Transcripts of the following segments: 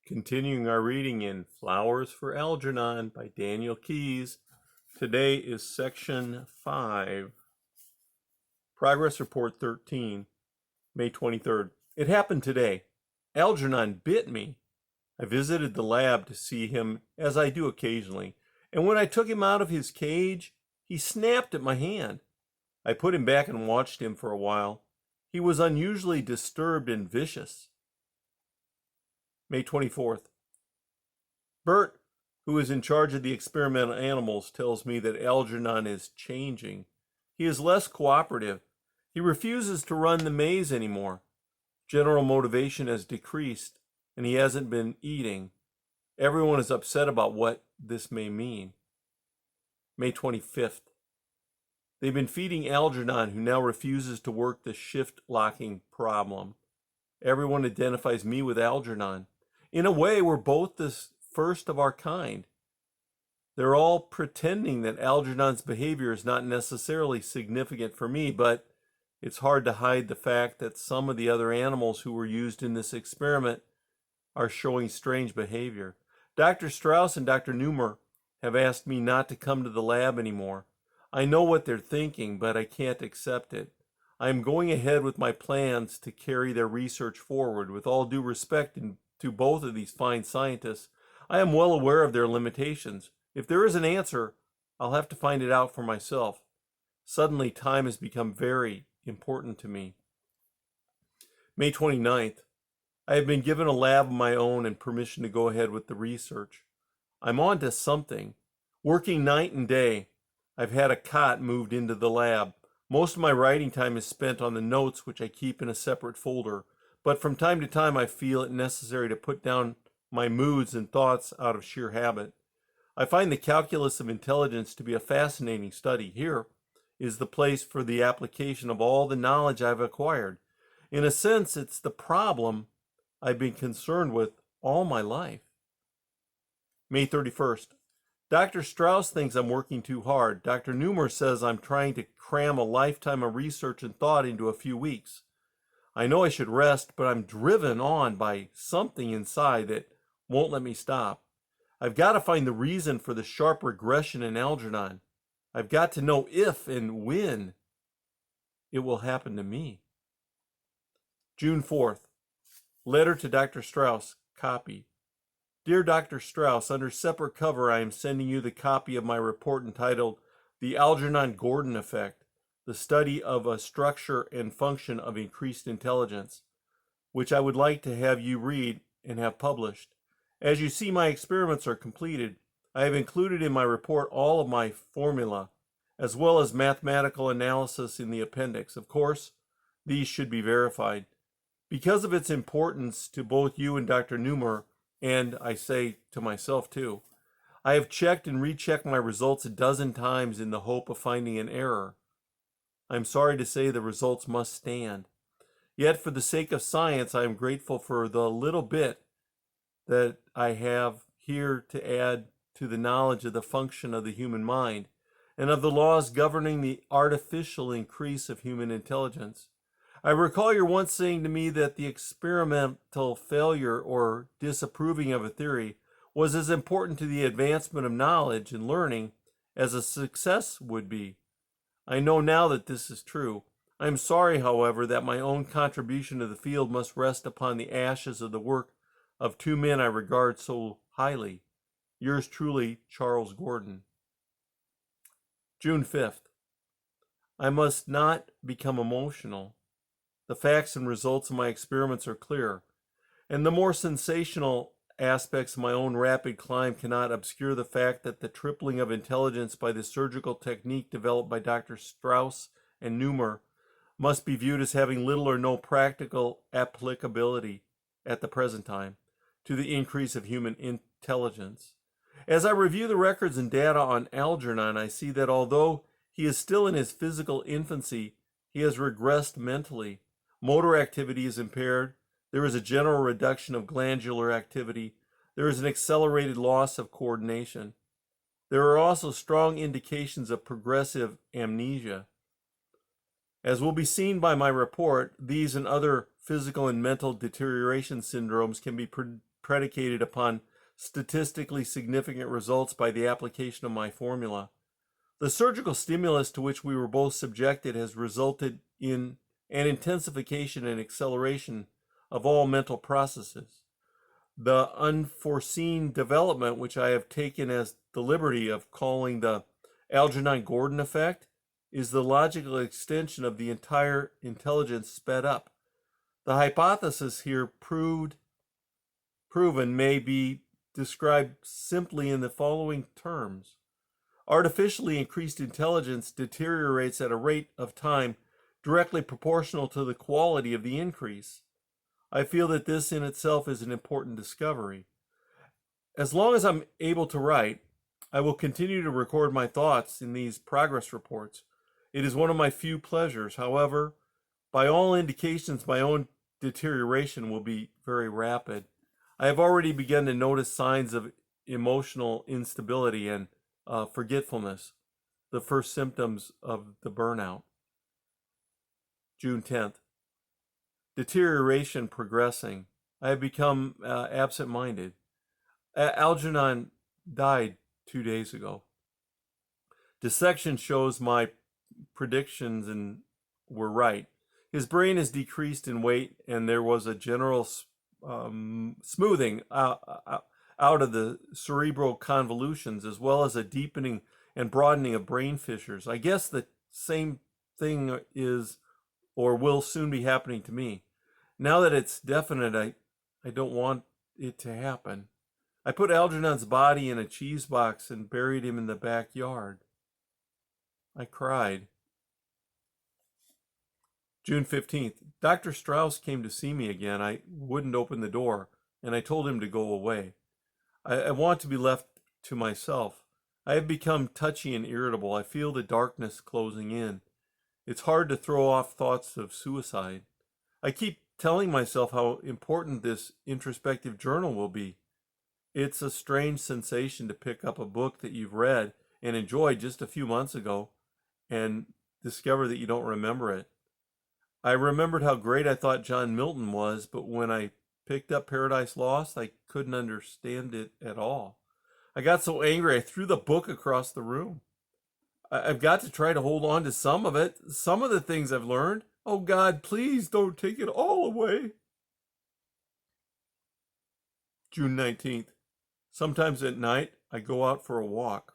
Continuing our reading in Flowers for Algernon by Daniel Keyes. Today is section 5. Progress Report 13, May 23rd. It happened today. Algernon bit me. I visited the lab to see him, as I do occasionally, and when I took him out of his cage, he snapped at my hand. I put him back and watched him for a while. He was unusually disturbed and vicious. May 24th. Bert, who is in charge of the experimental animals, tells me that Algernon is changing. He is less cooperative. He refuses to run the maze anymore. General motivation has decreased, and he hasn't been eating. Everyone is upset about what this may mean. May 25th. They've been feeding Algernon, who now refuses to work the shift locking problem. Everyone identifies me with Algernon. In a way, we're both the first of our kind. They're all pretending that Algernon's behavior is not necessarily significant for me, but it's hard to hide the fact that some of the other animals who were used in this experiment are showing strange behavior. Dr. Strauss and Dr. Neumer have asked me not to come to the lab anymore. I know what they're thinking, but I can't accept it. I am going ahead with my plans to carry their research forward. With all due respect to both of these fine scientists, I am well aware of their limitations. If there is an answer, I'll have to find it out for myself. Suddenly, time has become very important to me. May 29th. I have been given a lab of my own and permission to go ahead with the research. I'm on to something. Working night and day, I've had a cot moved into the lab. Most of my writing time is spent on the notes, which I keep in a separate folder, but from time to time I feel it necessary to put down my moods and thoughts out of sheer habit. I find the calculus of intelligence to be a fascinating study. Here is the place for the application of all the knowledge I've acquired. In a sense, it's the problem I've been concerned with all my life. May 31st. Dr. Strauss thinks I'm working too hard. Dr. Neumer says I'm trying to cram a lifetime of research and thought into a few weeks. I know I should rest, but I'm driven on by something inside that won't let me stop. I've got to find the reason for the sharp regression in Algernon. I've got to know if and when it will happen to me. June 4th. Letter to Dr. Strauss. Copy. Dear Dr. Strauss, under separate cover, I am sending you the copy of my report entitled The Algernon-Gordon Effect, the study of a structure and function of increased intelligence, which I would like to have you read and have published. As you see, my experiments are completed. I have included in my report all of my formula, as well as mathematical analysis in the appendix. Of course, these should be verified. Because of its importance to both you and Dr. Neumer, and I say to myself too, I have checked and rechecked my results a dozen times in the hope of finding an error. I'm sorry to say the results must stand. Yet for the sake of science, I am grateful for the little bit that I have here to add to the knowledge of the function of the human mind and of the laws governing the artificial increase of human intelligence. I recall your once saying to me that the experimental failure or disapproving of a theory was as important to the advancement of knowledge and learning as a success would be. I know now that this is true. I am sorry, however, that my own contribution to the field must rest upon the ashes of the work of two men I regard so highly. Yours truly, Charles Gordon. June 5th. I must not become emotional. The facts and results of my experiments are clear, and the more sensational aspects of my own rapid climb cannot obscure the fact that the tripling of intelligence by the surgical technique developed by Dr. Strauss and Neumer must be viewed as having little or no practical applicability at the present time to the increase of human intelligence. As I review the records and data on Algernon, I see that although he is still in his physical infancy, he has regressed mentally. Motor activity is impaired. There is a general reduction of glandular activity. There is an accelerated loss of coordination. There are also strong indications of progressive amnesia. As will be seen by my report, these and other physical and mental deterioration syndromes can be predicated upon statistically significant results by the application of my formula. The surgical stimulus to which we were both subjected has resulted in an intensification and acceleration of all mental processes. The unforeseen development, which I have taken as the liberty of calling the Algernon-Gordon effect, is the logical extension of the entire intelligence sped up. The hypothesis here proven may be described simply in the following terms. Artificially increased intelligence deteriorates at a rate of time directly proportional to the quality of the increase. I feel that this in itself is an important discovery. As long as I'm able to write, I will continue to record my thoughts in these progress reports. It is one of my few pleasures. However, by all indications, my own deterioration will be very rapid. I have already begun to notice signs of emotional instability and forgetfulness, the first symptoms of the burnout. June 10th. Deterioration progressing. I have become absent-minded. Algernon died 2 days ago. Dissection shows my predictions and were right. His brain has decreased in weight, and there was a general smoothing out of the cerebral convolutions, as well as a deepening and broadening of brain fissures. I guess the same thing is or will soon be happening to me. Now that it's definite, I don't want it to happen. I put Algernon's body in a cheese box and buried him in the backyard. I cried. June 15th. Dr. Strauss came to see me again. I wouldn't open the door, and I told him to go away. I want to be left to myself. I have become touchy and irritable. I feel the darkness closing in. It's hard to throw off thoughts of suicide. I keep telling myself how important this introspective journal will be. It's a strange sensation to pick up a book that you've read and enjoyed just a few months ago and discover that you don't remember it. I remembered how great I thought John Milton was, but when I picked up Paradise Lost, I couldn't understand it at all. I got so angry I threw the book across the room. I've got to try to hold on to some of it, some of the things I've learned. Oh God, please don't take it all away. June 19th. Sometimes at night, I go out for a walk.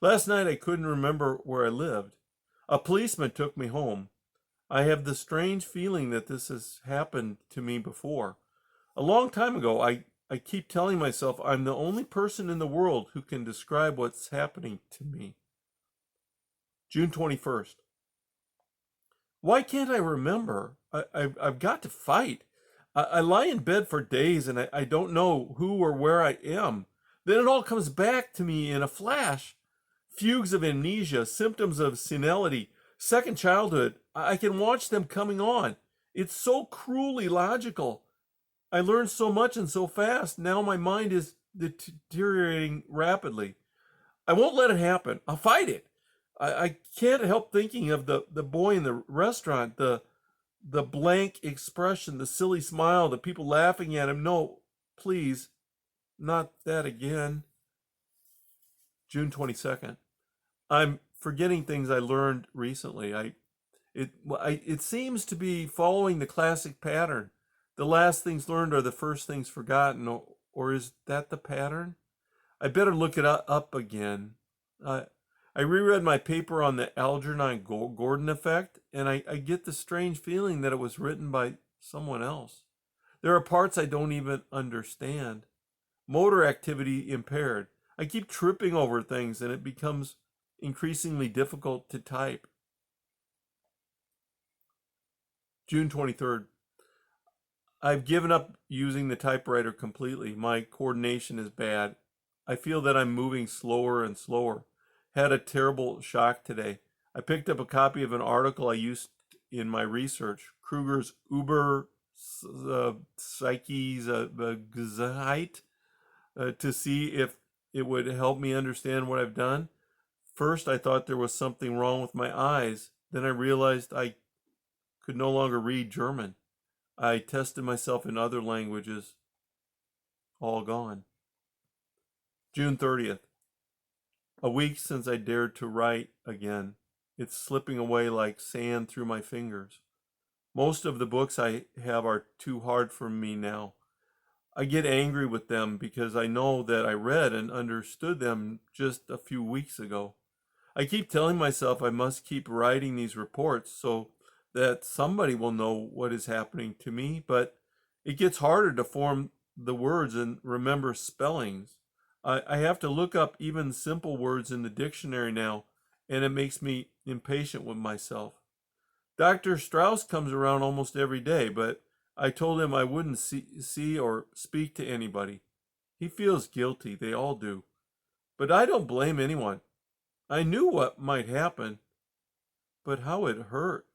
Last night, I couldn't remember where I lived. A policeman took me home. I have the strange feeling that this has happened to me before. A long time ago, I keep telling myself I'm the only person in the world who can describe what's happening to me. June 21st. Why can't I remember? I've got to fight. I lie in bed for days and I don't know who or where I am. Then it all comes back to me in a flash. Fugues of amnesia, symptoms of senility, second childhood. I can watch them coming on. It's so cruelly logical. I learned so much and so fast. Now my mind is deteriorating rapidly. I won't let it happen. I'll fight it. I can't help thinking of the boy in the restaurant, the blank expression, the silly smile, the people laughing at him. No, please, not that again. June 22nd. I'm forgetting things I learned recently. It seems to be following the classic pattern. The last things learned are the first things forgotten, or is that the pattern? I better look it up again. I reread my paper on the Algernon-Gordon effect, and I get the strange feeling that it was written by someone else. There are parts I don't even understand. Motor activity impaired. I keep tripping over things, and it becomes increasingly difficult to type. June 23rd. I've given up using the typewriter completely. My coordination is bad. I feel that I'm moving slower and slower. Had a terrible shock today. I picked up a copy of an article I used in my research, Kruger's Uber Psyche's Gesundheit, to see if it would help me understand what I've done. First, I thought there was something wrong with my eyes. Then I realized I could no longer read German. I tested myself in other languages. all gone. June 30th. A week since I dared to write again. It's slipping away like sand through my fingers. Most of the books I have are too hard for me now. I get angry with them because I know that I read and understood them just a few weeks ago. I keep telling myself I must keep writing these reports so that somebody will know what is happening to me, but it gets harder to form the words and remember spellings. I have to look up even simple words in the dictionary now, and it makes me impatient with myself. Dr. Strauss comes around almost every day, but I told him I wouldn't see or speak to anybody. He feels guilty, they all do. But I don't blame anyone. I knew what might happen, but how it hurts.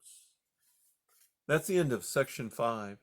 That's the end of section 5.